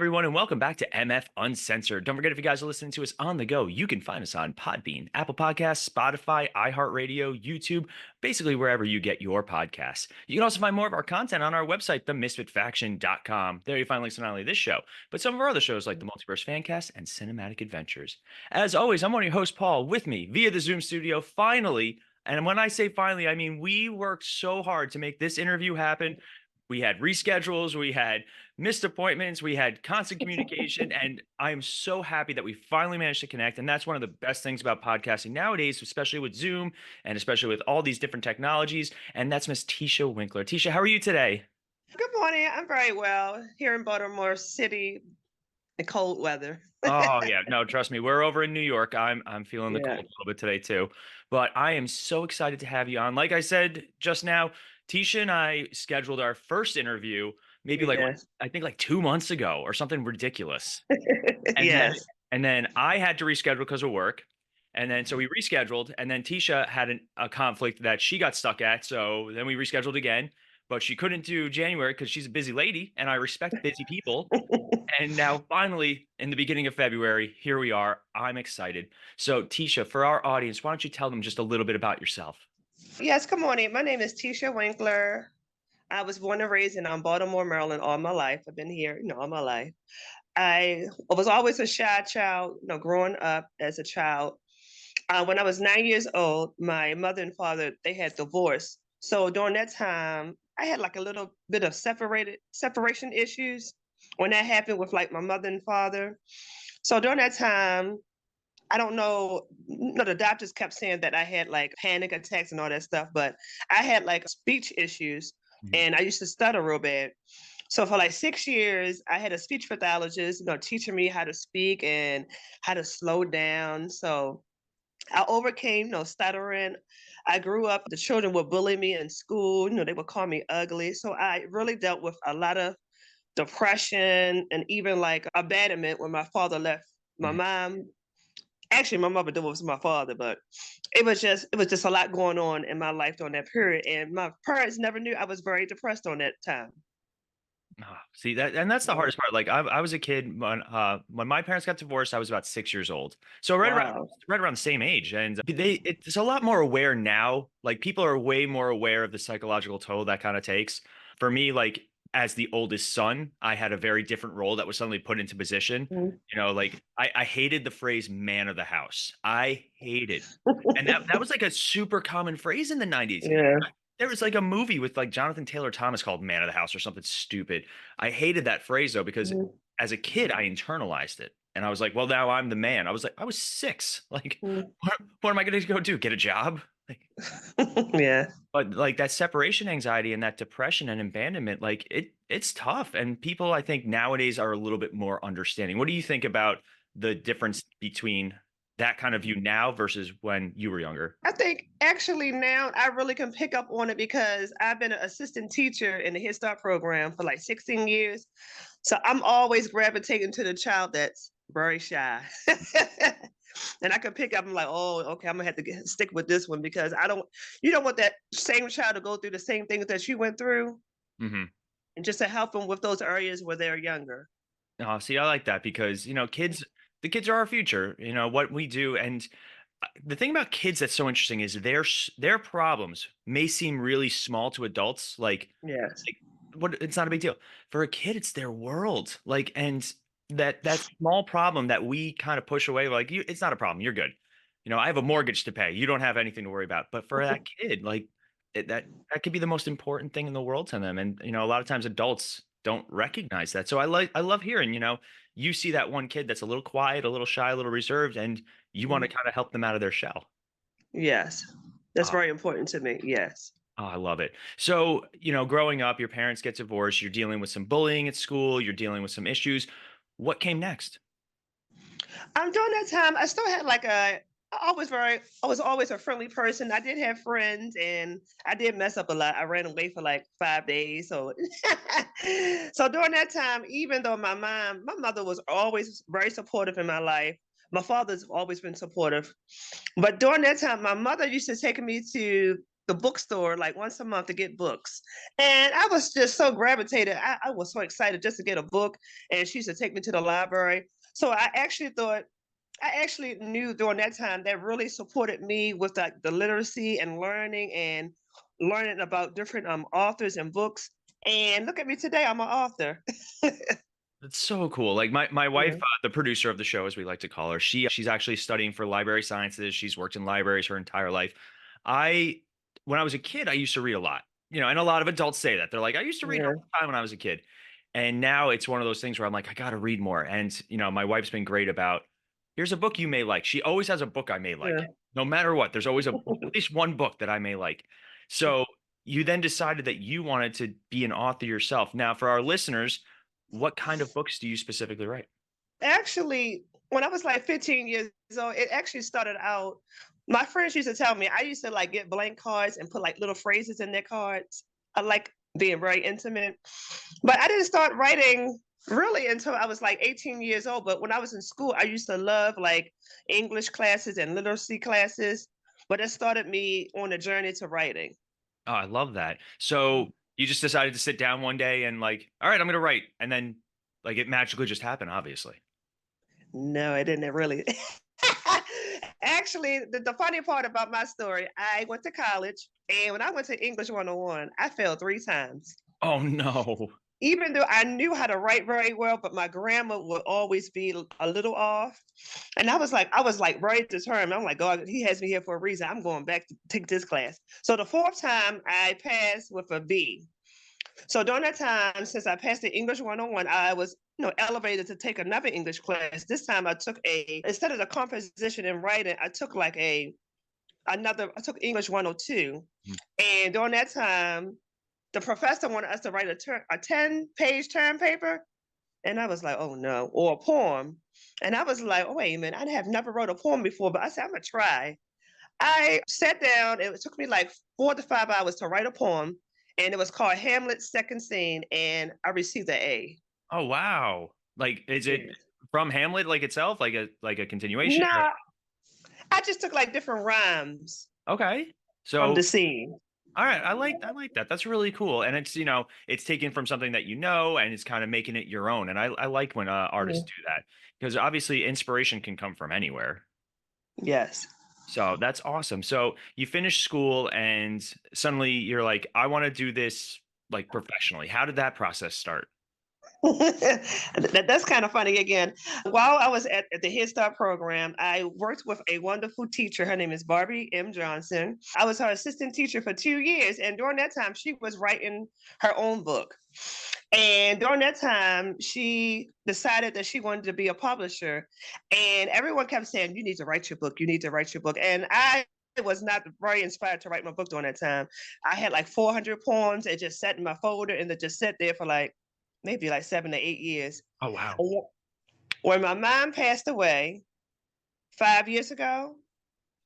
everyone, and welcome back to MF Uncensored. Don't forget, if you guys are listening to us on the go, you can find us on Podbean, Apple Podcasts, Spotify, iHeartRadio, YouTube, basically wherever you get your podcasts. You can also find more of our content on our website, themisfitfaction.com. There you find links to not only this show, but some of our other shows like the Multiverse Fancast and Cinematic Adventures. As always, I'm one of your hosts, Paul, with me via the Zoom studio, finally. And when I say finally, I mean we worked so hard to make this interview happen. We had reschedules, we had missed appointments, we had constant communication, and I am so happy that we finally managed to connect. And that's one of the best things about podcasting nowadays, especially with Zoom and especially with all these different technologies. And that's Miss Tisha Winkler. Tisha, how are you today? Good morning. I'm very well here in Baltimore City, the cold weather. Oh yeah, no, trust me. We're over in New York. I'm feeling the cold Yeah. a little bit today too. But I am so excited to have you on. Like I said just now, Tisha and I scheduled our first interview maybe like Yes. I think like 2 months ago or something ridiculous. And then Yes. and then I had to reschedule because of work. And then so we rescheduled, and then Tisha had a conflict that she got stuck at. So then we rescheduled again, but she couldn't do January because she's a busy lady, and I respect busy people. And now finally, in the beginning of February, here we are. I'm excited. So Tisha, for our audience, why don't you tell them just a little bit about yourself? Yes. Good morning. My name is Tisha Winkler. I was born and raised in Baltimore, Maryland all my life. I've been here, all my life. I was always a shy child, growing up as a child. When I was 9 years old, my mother and father, they had divorced. So during that time, I had like a little bit of separation issues when that happened with like my mother and father. So during that time, I don't know, the doctors kept saying that I had like panic attacks and all that stuff, but I had like speech issues Mhm. and I used to stutter real bad. So for like 6 years, I had a speech pathologist, teaching me how to speak and how to slow down. So I overcame, stuttering. I grew up, the children would bully me in school, they would call me ugly. So I really dealt with a lot of depression and even like abandonment when my father left. My Mhm. mom, actually my mother divorced my father, but it was just a lot going on in my life during that period. And my parents never knew I was very depressed on that time. See that, and that's the Yeah. hardest part. Like I was a kid when my parents got divorced. I was about 6 years old, so Wow. right around the same age. And it's a lot more aware now. Like people are way more aware of the psychological toll that kind of takes. For me, like as the oldest son, I had a very different role that was suddenly put into position. Mhm. Like I hated the phrase "man of the house." I hated, and that was like a super common phrase in the 90s. Yeah. There was like a movie with like Jonathan Taylor Thomas called Man of the House or something stupid. I hated that phrase though, because Mhm. as a kid, I internalized it. And I was like, well, now I'm the man. I was six. Like, Mhm. what am I going to go do? Get a job? Like, Yeah. but like that separation anxiety and that depression and abandonment, like it's tough. And people, I think nowadays are a little bit more understanding. What do you think about the difference between that kind of view now versus when you were younger? I think actually now I really can pick up on it because I've been an assistant teacher in the Head Start program for like 16 years. So I'm always gravitating to the child that's very shy. And I can pick up, I'm like, oh, okay, I'm gonna have to stick with this one because you don't want that same child to go through the same things that you went through Hmm. and just to help them with those areas where they're younger. Oh, see, I like that because, the kids are our future, what we do. And the thing about kids that's so interesting is their problems may seem really small to adults. Yes. Like what, it's not a big deal. For a kid, it's their world. And that small problem that we kind of push away, like it's not a problem. You're good. I have a mortgage to pay. You don't have anything to worry about. But for that kid, like that could be the most important thing in the world to them. And a lot of times adults don't recognize that. So I love hearing, you see that one kid that's a little quiet, a little shy, a little reserved, and you want to Mhm. kind of help them out of their shell. Yes. That's Oh, very important to me. Yes. I love it. So, growing up, your parents get divorced, you're dealing with some bullying at school, you're dealing with some issues. What came next? During that time, I still had like I was always a friendly person. I did have friends and I did mess up a lot. I ran away for like 5 days. So, so during that time, even though my mother was always very supportive in my life, my father's always been supportive. But during that time, my mother used to take me to the bookstore like once a month to get books. And I was just so gravitated. I was so excited just to get a book. And she used to take me to the library. So I actually knew during that time that really supported me with the literacy and learning about different authors and books. And look at me today, I'm an author. That's so cool. Like my wife, Yeah, the producer of the show, as we like to call her, she's actually studying for library sciences. She's worked in libraries her entire life. I, when I was a kid, I used to read a lot. And a lot of adults say that. They're like, I used to read all yeah, the time when I was a kid. And now it's one of those things where I'm like, I got to read more. And my wife's been great about, here's a book you may like. She always has a book I may like. yeah. No matter what, there's always at least one book that I may like. So you then decided that you wanted to be an author yourself. Now, for our listeners, what kind of books do you specifically write? Actually, when I was like 15 years old, it actually started out. My friends used to tell me I used to like get blank cards and put like little phrases in their cards. I like being very intimate, but I didn't start writing really until I was like 18 years old. But when I was in school, I used to love like English classes and literacy classes. But it started me on a journey to writing. Oh, I love that. So you just decided to sit down one day and like, all right, I'm gonna write, and then like it magically just happened, obviously. No, it didn't really. Actually, the funny part about my story, I went to college, and when I went to English 101, I failed 3 times. Oh no. Even though I knew how to write very well, but my grammar would always be a little off. And I was like very determined. I'm like, God, he has me here for a reason. I'm going back to take this class. So the fourth time I passed with a B. So during that time, since I passed the English 101, I was elevated to take another English class. This time I took instead of the composition and writing, I took like I took English 102. Mm. And during that time, the professor wanted us to write a 10-page term paper. And I was like, oh no, or a poem. And I was like, oh, wait a minute, I have never wrote a poem before, but I said, I'm gonna try. I sat down. It took me like 4 to 5 hours to write a poem, and it was called Hamlet's Second Scene, and I received an A. Oh wow. Like, is it Yes. from Hamlet like itself, like a continuation or No, I just took like different rhymes okay. from So the scene. all right, I like that. That's really cool. And it's taken from something that and it's kind of making it your own. And I like when artists Yeah. do that because obviously inspiration can come from anywhere. Yes. So that's awesome. So you finish school and suddenly you're like, I want to do this like professionally. How did that process start? That's kind of funny again. While I was at the Head Start program, I worked with a wonderful teacher. Her name is Barbie M. Johnson. I was her assistant teacher for 2 years. And during that time, she was writing her own book. And during that time, she decided that she wanted to be a publisher. And everyone kept saying, you need to write your book. You need to write your book. And I was not very inspired to write my book during that time. I had like 400 poems. It just sat in my folder and it just sat there for like maybe like 7 to 8 years. Oh wow. And when my mom passed away 5 years ago,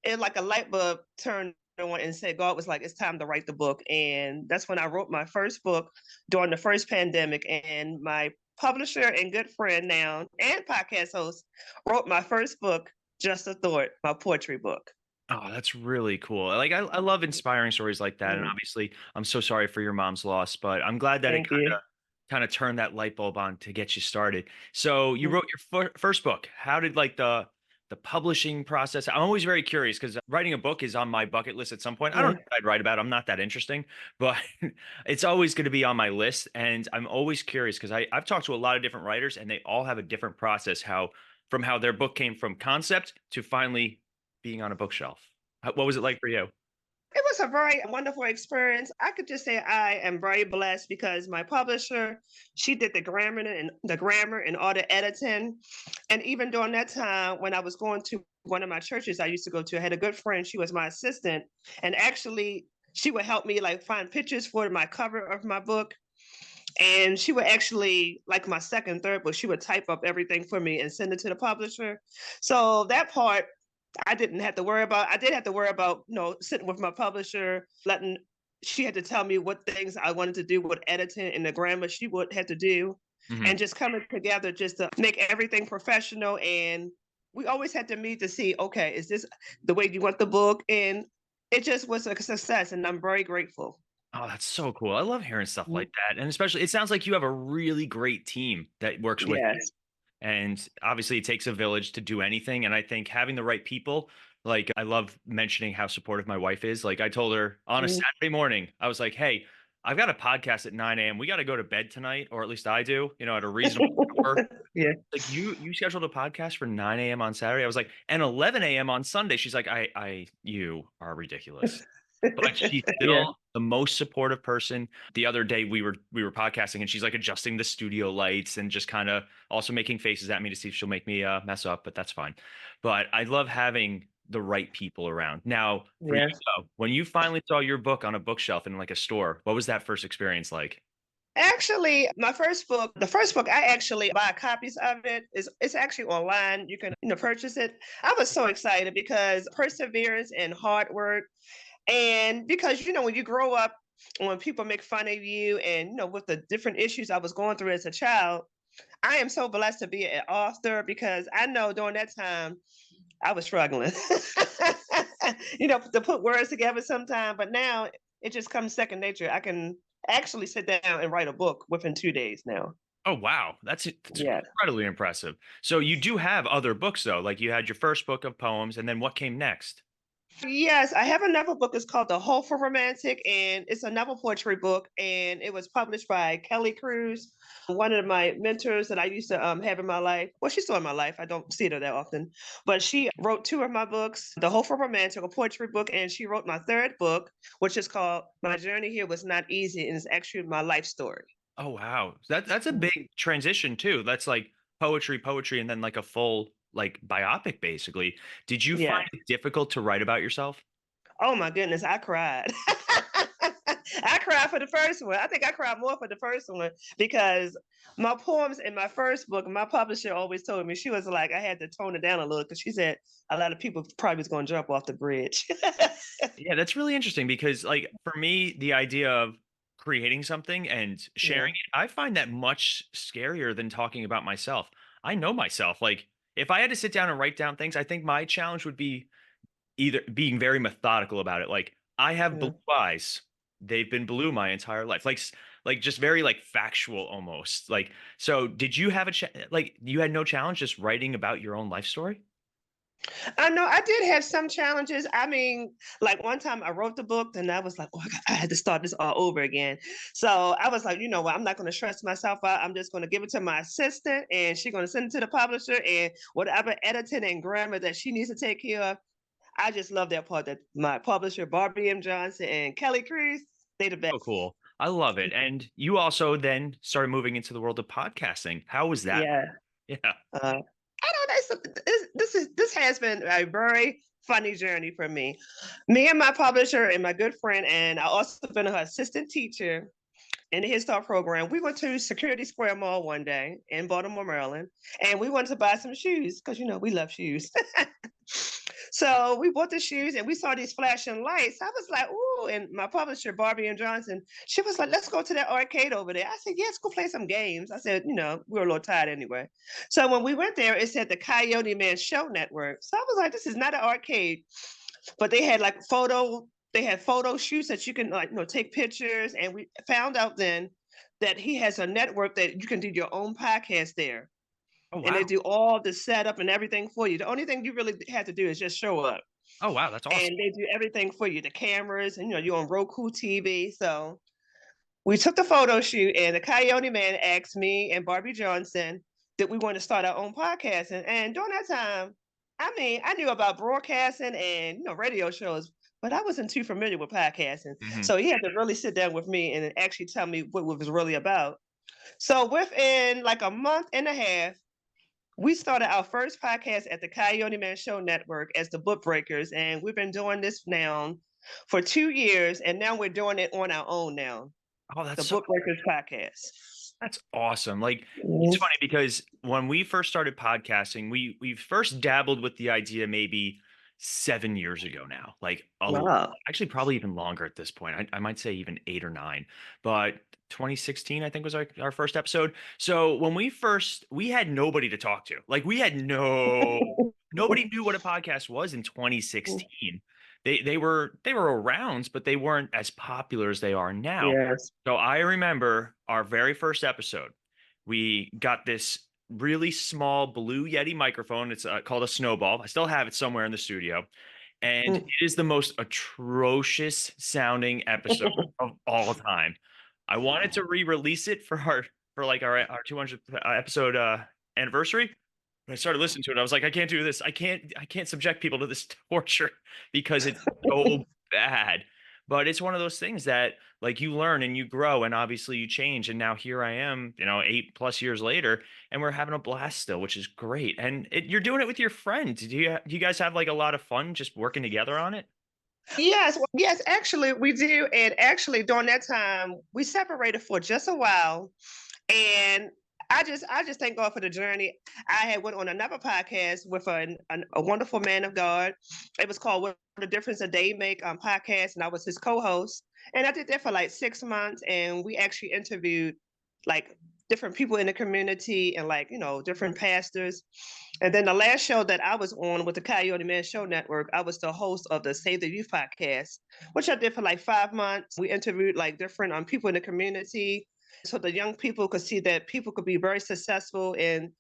it like a light bulb turned on and said, God was like, it's time to write the book. And that's when I wrote my first book during the first pandemic. And my publisher and good friend now and podcast host wrote my first book, Just a Thought, my poetry book. Oh, that's really cool. Like I love inspiring stories like that. And Mhm. obviously I'm so sorry for your mom's loss, but I'm glad that it Thank you. kind of turned that light bulb on to get you started. So you Mhm. wrote your first book. How did like the publishing process? I'm always very curious because writing a book is on my bucket list at some point. I don't Yeah. know what I'd write about. I'm not that interesting, but it's always going to be on my list. And I'm always curious because I've talked to a lot of different writers and they all have a different process how their book came from concept to finally being on a bookshelf. What was it like for you? It was a very wonderful experience. I could just say I am very blessed because my publisher, she did the grammar and all the editing. And even during that time when I was going to one of my churches I used to go to, I had a good friend, she was my assistant, and actually she would help me like find pictures for my cover of my book. And she would actually like my second, third book, she would type up everything for me and send it to the publisher. So that part I didn't have to worry about. I did have to worry about, sitting with my publisher, letting she had to tell me what things I wanted to do with editing and the grammar she would have to do, Mhm. and just coming together just to make everything professional. And we always had to meet to see, okay, is this the way you want the book? And it just was a success, and I'm very grateful. Oh, that's so cool. I love hearing stuff Mhm. like that. And especially, it sounds like you have a really great team that works with you. Yes. And obviously, it takes a village to do anything. And I think having the right people, like, I love mentioning how supportive my wife is. Like, I told her on a Mhm. Saturday morning, I was like, hey, I've got a podcast at 9 a.m. We got to go to bed tonight, or at least I do, at a reasonable hour. Yeah. Like, you scheduled a podcast for 9 a.m. on Saturday. I was like, and 11 a.m. on Sunday. She's like, you are ridiculous. But she's Yeah. still the most supportive person. The other day we were podcasting and she's like adjusting the studio lights and just kind of also making faces at me to see if she'll make me mess up, but that's fine. But I love having the right people around. Now, for you Yes. though, when you finally saw your book on a bookshelf in like a store, what was that first experience like? Actually, my first book, the first book, I actually buy copies of it. It's actually online. You can, purchase it. I was so excited because perseverance and hard work. And because, when you grow up, when people make fun of you and, with the different issues I was going through as a child, I am so blessed to be an author because I know during that time I was struggling, to put words together sometime. But now it just comes second nature. I can actually sit down and write a book within 2 days now. Oh wow, that's Yeah. incredibly impressive. So you do have other books though, like you had your first book of poems, and then what came next? Yes, I have another book. It's called The Hopeful Romantic, and it's another poetry book. And it was published by Kelly Cruz, one of my mentors that I used to have in my life. Well, she's still in my life. I don't see her that often, but she wrote two of my books, The Hopeful Romantic, a poetry book, and she wrote my third book, which is called My Journey Here Was Not Easy, and it's actually my life story. Oh, wow. That's a Mhm. big transition too. That's like poetry, and then like a full like biopic basically. Did you find Yeah. it difficult to write about yourself? Oh my goodness, I cried. I cried for the first one. I think I cried more for the first one because my poems in my first book, my publisher always told me, she was like, I had to tone it down a little because she said a lot of people probably was going to jump off the bridge. Yeah, that's really interesting because like for me, the idea of creating something and sharing Yeah. it, I find that much scarier than talking about myself. I know myself. Like if I had to sit down and write down things, I think my challenge would be either being very methodical about it. Like I have blue Yeah. eyes. They've been blue my entire life. Like just very like factual almost. Like so did you have like you had no challenge just writing about your own life story? I know I did have some challenges. I mean, like one time I wrote the book, and I was like, oh, I had to start this all over again. So I was like, you know what? I'm not going to stress myself out. I'm just going to give it to my assistant, and she's going to send it to the publisher, and whatever editing and grammar that she needs to take care of. I just love that part that my publisher, Barbie M. Johnson and Kelly Cruz, they the best. Oh cool. I love it. And you also then started moving into the world of podcasting. How was that? Yeah. Yeah. I don't know. This has been a very funny journey for me. Me and my publisher and my good friend, and I also been her assistant teacher in the Head Start program. We went to Security Square Mall one day in Baltimore, Maryland, and we wanted to buy some shoes because we love shoes. So we bought the shoes and we saw these flashing lights. I was like, ooh, and my publisher, Barbie and Johnson, she was like, let's go to that arcade over there. I said, yes, go play some games. I said, we were a little tired anyway. So when we went there, it said the Coyote Man Show Network. So I was like, this is not an arcade, but they had photo shoots that you can like, take pictures. And we found out then that he has a network that you can do your own podcast there, Oh and they wow. do all the setup and everything for you. The only thing you really had to do is just show up, Oh wow, that's and awesome. they do everything for you. The cameras, and you're on Roku TV. So we took the photo shoot, and the Coyote Man asked me and Barbie Johnson that we want to start our own podcast. And during that time, I mean, I knew about broadcasting and radio shows, but I wasn't too familiar with podcasting. Mhm. So he had to really sit down with me and actually tell me what it was really about. So within like a month and a half, we started our first podcast at the Coyote Man Show Network as the Book Breakers, and we've been doing this now for 2 years, and now we're doing it on our own now, Oh, the Book Breakers podcast. that's awesome. Like it's Mhm. funny because when we first started podcasting, we first dabbled with the idea maybe 7 years ago now. Like Wow. actually probably even longer at this point. I might say even 8 or 9. But 2016, I think was our first episode. So when we had nobody to talk to. Like we had nobody knew what a podcast was in 2016. they were around, but they weren't as popular as they are now. Yes. So I remember our very first episode. We got this really small blue Yeti microphone. It's called a Snowball. I still have it somewhere in the studio, and it Mm. is the most atrocious sounding episode of all time. I wanted to re-release it for like our 200th episode anniversary. When I started listening to it, I was like, I can't do this. I can't subject people to this torture because it's so bad. But it's one of those things that like you learn and you grow and obviously you change. And now here I am, 8+ years later, and we're having a blast still, which is great. And you're doing it with your friend. Do you guys have like a lot of fun just working together on it? Yes, yes, actually, we do. And actually, during that time, we separated for just a while. And I just thank God for the journey. I had went on another podcast with a wonderful man of God. It was called "What the Difference a Day Make" podcast, and I was his co-host. And I did that for like 6 months, and we actually interviewed like different people in the community and like different pastors. And then the last show that I was on with the Coyote Man Show Network, I was the host of the Save the Youth podcast, which I did for like 5 months. We interviewed like different people in the community, so the young people could see that people could be very successful and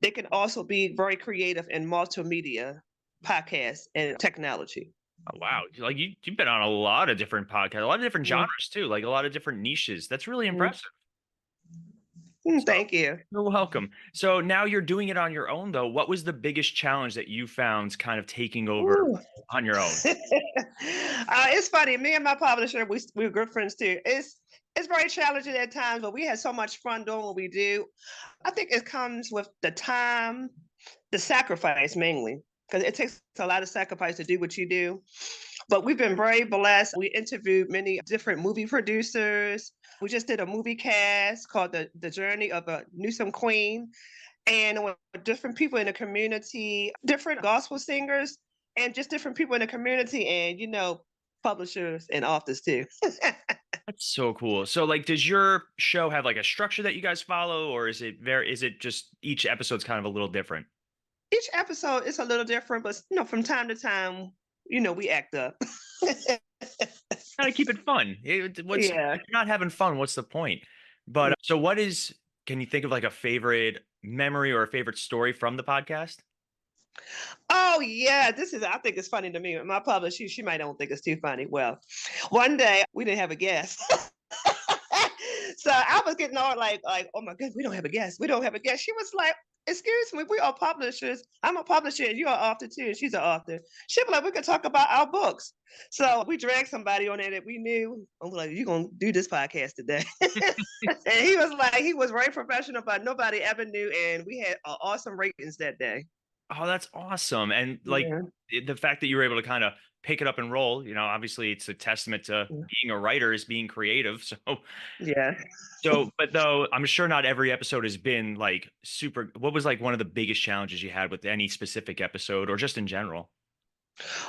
they can also be very creative in multimedia, podcasts, and technology. Oh, wow. Like you've been on a lot of different podcasts, a lot of different Mm, genres too, like a lot of different niches. That's really mm, impressive. So Thank you. you're welcome. So now you're doing it on your own though. What was the biggest challenge that you found kind of taking over Ooh. on your own? It's funny. Me and my publisher, we're good friends too. It's very challenging at times, but we had so much fun doing what we do. I think it comes with the time, the sacrifice mainly, because it takes a lot of sacrifice to do what you do. But we've been very blessed. We interviewed many different movie producers. We just did a movie cast called The Journey of a Newsome Queen, and with different people in the community, different gospel singers, and just different people in the community, and publishers and authors too. That's so cool. So like does your show have like a structure that you guys follow, or is it just each episode's kind of a little different? Each episode is a little different, but from time to time, we act up. Gotta keep it fun. What's Yeah. if you're not having fun, what's the point? But so can you think of like a favorite memory or a favorite story from the podcast? Oh yeah, I think it's funny to me. My publisher, she might don't think it's too funny. Well, one day we didn't have a guest. So I was getting all like, oh my goodness, we don't have a guest. We don't have a guest. She was like, excuse me, we are publishers. I'm a publisher and you're an author too. And she's an author. She was like, we could talk about our books. So we dragged somebody on there that we knew. I'm like, you're gonna do this podcast today. And he was like, he was very professional, but nobody ever knew. And we had awesome ratings that day. Oh, that's awesome. And like Yeah. the fact that you were able to kind of pick it up and roll, obviously it's a testament to being a writer is being creative. Yeah. But though I'm sure not every episode has been like super. What was like one of the biggest challenges you had with any specific episode or just in general?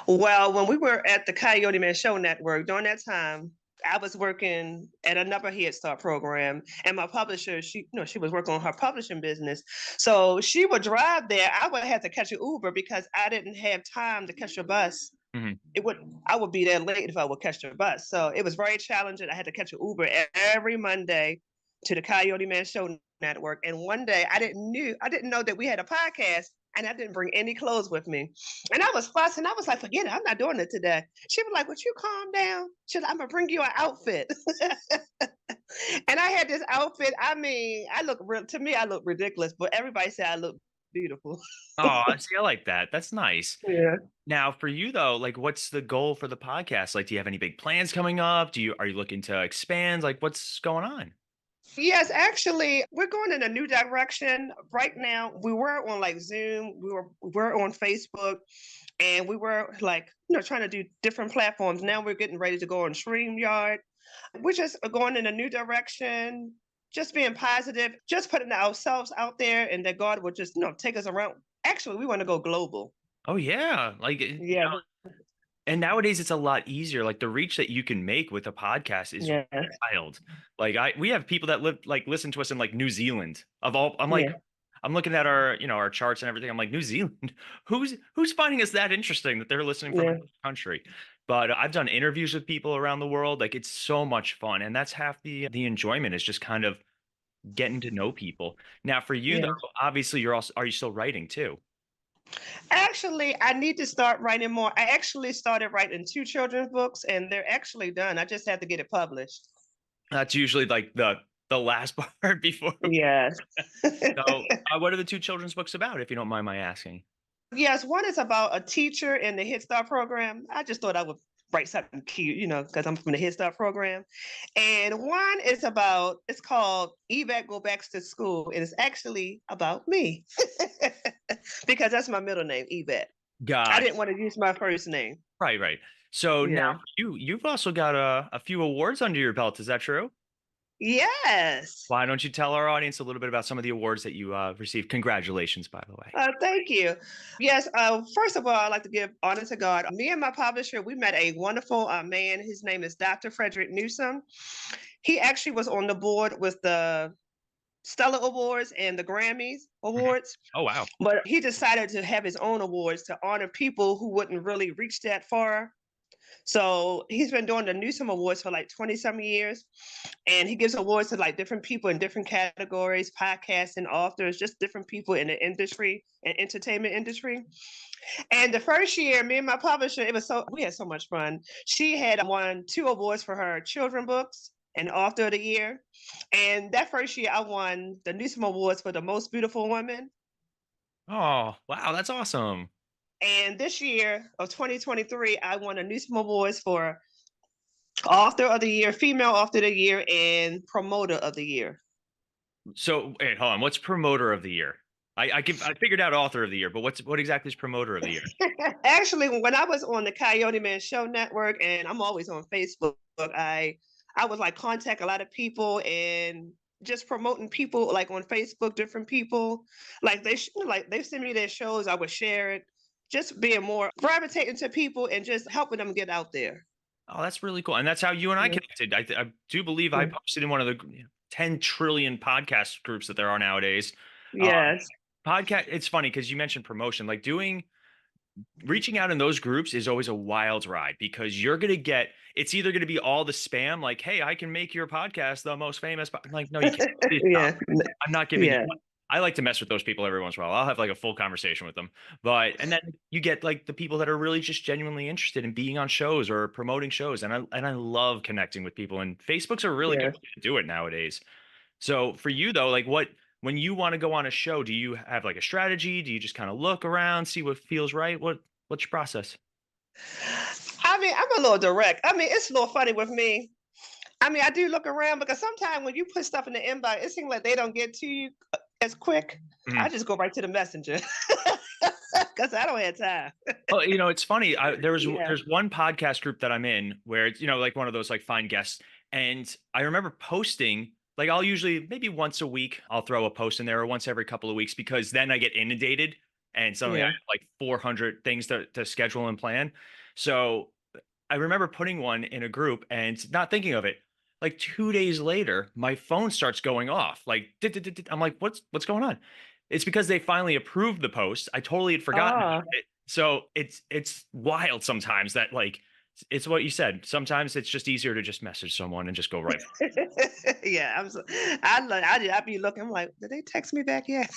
Well, when we were at the Coyote Man Show Network, during that time, I was working at another Head Start program, and my publisher, she was working on her publishing business. So she would drive there. I would have to catch an Uber because I didn't have time to catch a bus. Mhm. It would I would be there late if I would catch the bus. So it was very challenging. I had to catch an Uber every Monday to the Coyote Man Show Network. And one day I didn't know that we had a podcast, and I didn't bring any clothes with me. And I was fussing. I was like, forget it, I'm not doing it today. She was like, would you calm down? She said, I'm gonna bring you an outfit. And I had this outfit. I mean, to me, I look ridiculous, but everybody said I look beautiful. Oh, see, I like that. That's nice. Yeah. Now, for you though, like, what's the goal for the podcast? Like, do you have any big plans coming up? Are you looking to expand? Like, what's going on? Yes, actually, we're going in a new direction. Right now, we were on like Zoom, we were on Facebook, and we were like, trying to do different platforms. Now we're getting ready to go on StreamYard. We're just going in a new direction, just being positive, just putting ourselves out there, and that God will just, take us around. Actually, we want to go global. Oh yeah, like, Yeah, and nowadays it's a lot easier. Like the reach that you can make with a podcast is yeah, wild. Like we have people that live like listen to us in like New Zealand of all. I'm like, yeah. I'm looking at our, our charts and everything. I'm like, New Zealand, who's finding us that interesting that they're listening from Yeah, another country? But I've done interviews with people around the world. Like it's so much fun, and that's half the enjoyment is just kind of getting to know people. Now, for you though, yeah. obviously, you're also are you still writing too? Actually, I need to start writing more. I actually started writing 2 children's books, and they're actually done. I just have to get it published. That's usually like the last part before. Yes. So, what are the two children's books about, if you don't mind my asking? Yes, one is about a teacher in the Head Start program. I just thought I would write something cute, because I'm from the Head Start program. And one is about, it's called Evac Go Back to School. And it's actually about me because that's my middle name, Evac. I Got didn't want to use my first name. right, right. So now Yeah. you've also got a few awards under your belt. Is that true? Yes. Why don't you tell our audience a little bit about some of the awards that you received? Congratulations, by the way. Thank you. Yes. First of all, I'd like to give honor to God. Me and my publisher, we met a wonderful man. His name is Dr. Frederick Newsom. He actually was on the board with the Stellar Awards and the Grammys Mhm. Awards, Oh wow. but he decided to have his own awards to honor people who wouldn't really reach that far. So he's been doing the Newsom Awards for like 20 some years. And he gives awards to like different people in different categories, podcasts and authors, just different people in the industry and entertainment industry. And the first year, me and my publisher, we had so much fun. She had won 2 awards for her children books and author of the year. And that first year I won the Newsom Awards for the most beautiful woman. Oh wow, that's awesome. And this year of 2023, I won a Newsom Awards for author of the year, female author of the year, and promoter of the year. So wait, hold on. What's promoter of the year? I figured out author of the year, but what exactly is promoter of the year? Actually, when I was on the Coyote Man Show Network, and I'm always on Facebook, I would like contact a lot of people and just promoting people like on Facebook, different people. Like they send me their shows, I would share it. Just being more gravitating to people and just helping them get out there. Oh, that's really cool. And that's how you and I Yeah. connected. I do believe I Yeah. posted in one of the 10 trillion podcast groups that there are nowadays. Um, Yes. podcast, it's funny because you mentioned promotion. Like reaching out in those groups is always a wild ride because you're going to get, it's either going to be all the spam, like, hey, I can make your podcast the most famous. I'm like, no, you can't. Please stop. Yeah. I'm not giving you. Yeah. I like to mess with those people every once in a while. I'll have like a full conversation with them. And then you get like the people that are really just genuinely interested in being on shows or promoting shows. And I love connecting with people. And Facebook's a really good Yeah. way to do it nowadays. So for you though, like when you want to go on a show, do you have like a strategy? Do you just kind of look around, see what feels right? What's your process? I mean, I'm a little direct. I mean, it's a little funny with me. I mean, I do look around because sometimes when you put stuff in the inbox, it seems like they don't get to you as quick. I Mhm. just go right to the messenger because I don't have time. Well, it's funny. Yeah, There's one podcast group that I'm in where it's like one of those like find guests, and I remember posting like I'll usually maybe once a week I'll throw a post in there or once every couple of weeks because then I get inundated and suddenly I yeah. have like 400 things to schedule and plan. So I remember putting one in a group and not thinking of it. Like 2 days later, my phone starts going off. Like, dit, dit, dit, dit. I'm like, what's going on? It's because they finally approved the post. I totally had forgotten Oh, about it. So it's wild sometimes that like it's what you said. Sometimes it's just easier to just message someone and just go right. yeah. I be looking. I'm like, did they text me back yet?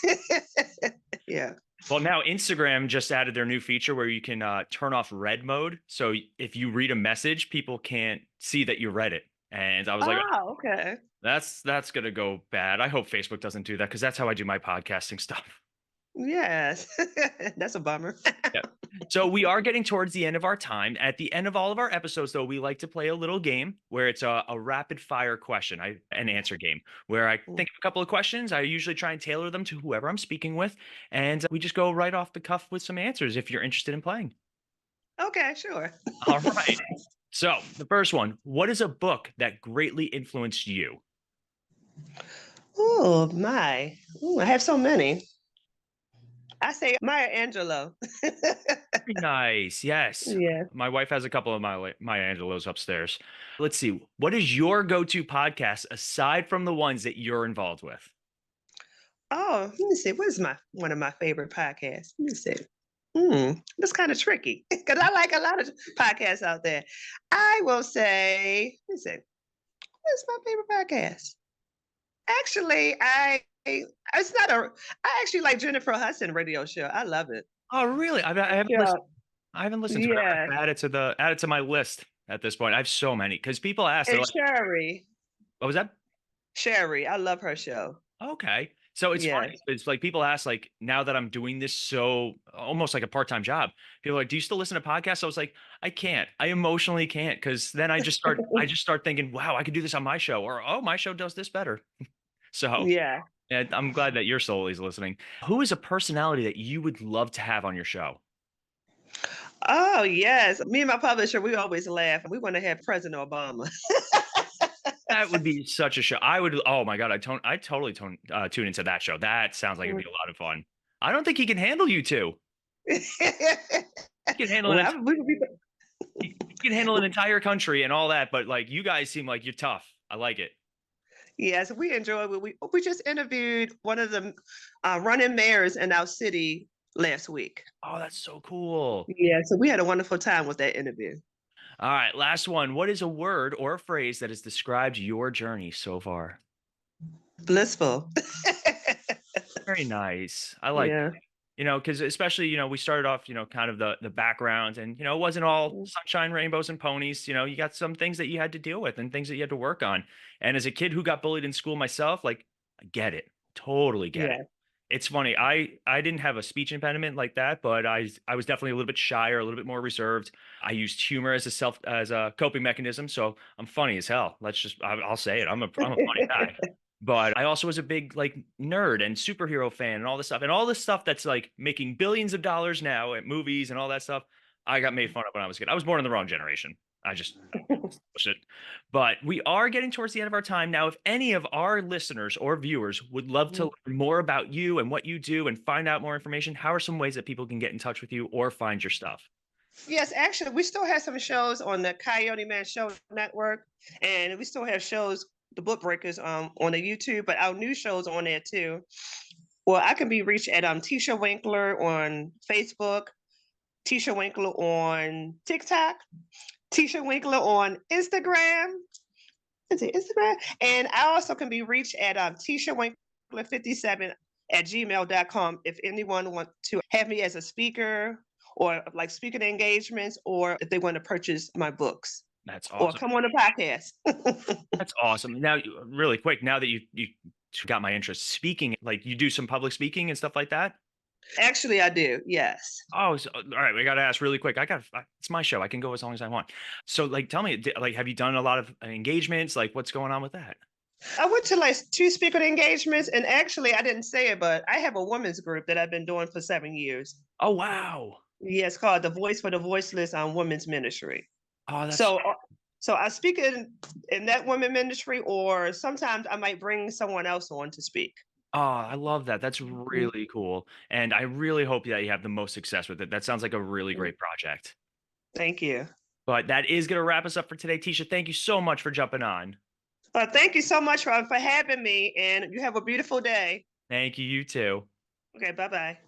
Yeah. Well, now Instagram just added their new feature where you can turn off read mode. So if you read a message, people can't see that you read it. And I was like, Oh, okay. that's gonna go bad. I hope Facebook doesn't do that because that's how I do my podcasting stuff. Yes, that's a bummer. Yeah. So we are getting towards the end of our time. At the end of all of our episodes, though, we like to play a little game where it's a rapid fire an answer game where I think of a couple of questions. I usually try and tailor them to whoever I'm speaking with, and we just go right off the cuff with some answers if you're interested in playing. Okay, sure. All right. So the first one: what is a book that greatly influenced you? Oh my! Ooh, I have so many. I say Maya Angelou. Very nice. Yes. Yeah. My wife has a couple of my Angelos upstairs. Let's see. What is your go-to podcast aside from the ones that you're involved with? Oh, let me see. What is my one of my favorite podcasts? Let me see. That's kind of tricky because I like a lot of podcasts out there. I will say, let me see. What's my favorite podcast? Actually, it's not a. I actually like Jennifer Hudson radio show. I love it. Oh, really? I haven't Yeah, listened. I haven't listened to it. I'm yeah. gonna add it to my list at this point. I have so many because people ask. They're And like, Sherry, "What was that?" Sherry, I love her show. Okay. So it's funny. Yes. It's like people ask, like, now that I'm doing this so almost like a part-time job, people are like, "Do you still listen to podcasts?" I was like, "I can't. I emotionally can't." Because then I just start thinking, wow, I could do this on my show, or oh, my show does this better. So Yeah. and I'm glad that you're still always listening. Who is a personality that you would love to have on your show? Oh yes. Me and my publisher, we always laugh. We want to have President Obama. That would be such a show. I would oh my god, I totally tune into that show. That sounds like it'd be a lot of fun. I don't think he can handle you 2. He can handle well, an I, we, he can handle an entire country and all that, but, like, you guys seem like you're tough. I like it. yes, we enjoy. We just interviewed one of the running mayors in our city last week. Oh, that's so cool. Yeah, so we had a wonderful time with that interview. Alright, last one. What is a word or a phrase that has described your journey so far? Blissful. Very nice. I like Yeah. you know, because especially, we started off, kind of the background and, it wasn't all Mm, sunshine, rainbows, and ponies. You got some things that you had to deal with and things that you had to work on. And as a kid who got bullied in school myself, like, I get it. Totally get it. yeah. It's funny. I didn't have a speech impediment like that, but I was definitely a little bit shyer, a little bit more reserved. I used humor as a coping mechanism, so I'm funny as hell. I'll say it. I'm a funny guy. But I also was a big like nerd and superhero fan and all this stuff. And all this stuff that's like making billions of dollars now at movies and all that stuff, I got made fun of when I was a kid. I was born in the wrong generation. I just shit. But we are getting towards the end of our time now. If any of our listeners or viewers would love to learn more about you and what you do and find out more information, how are some ways that people can get in touch with you or find your stuff? Yes, actually, we still have some shows on the Coyote Man Show Network, and we still have shows, the Book Breakers, on the YouTube, but our new shows on there too. Well, I can be reached at Tisha Winkler on Facebook, Tisha Winkler on TikTok, Tisha Winkler on Instagram. Is it Instagram? And I also can be reached at Tisha Winkler 57 at gmail.com if anyone wants to have me as a speaker or like speaking engagements, or if they want to purchase my books That's or awesome. come on the podcast. That's awesome. Now, really quick, now that you got my interest, speaking, like you do some public speaking and stuff like that. Actually, I do. Yes. Oh, so, all right. We got to ask really quick. It's my show. I can go as long as I want. So, like, tell me, like, have you done a lot of engagements? Like, what's going on with that? I went to like two speaker engagements, and actually, I didn't say it, but I have a women's group that I've been doing for 7 years. Oh, wow. Yes, called the Voice for the Voiceless on Women's Ministry. Oh, that's So, so I speak in that women ministry, or sometimes I might bring someone else on to speak. oh, I love that. That's Mhm. really cool. And I really hope that you have the most success with it. That sounds like a really Mhm. great project. Thank you. But that is going to wrap us up for today. Tisha, thank you so much for jumping on. Thank you so much for having me, and you have a beautiful day. Thank you. You too. Okay, bye bye.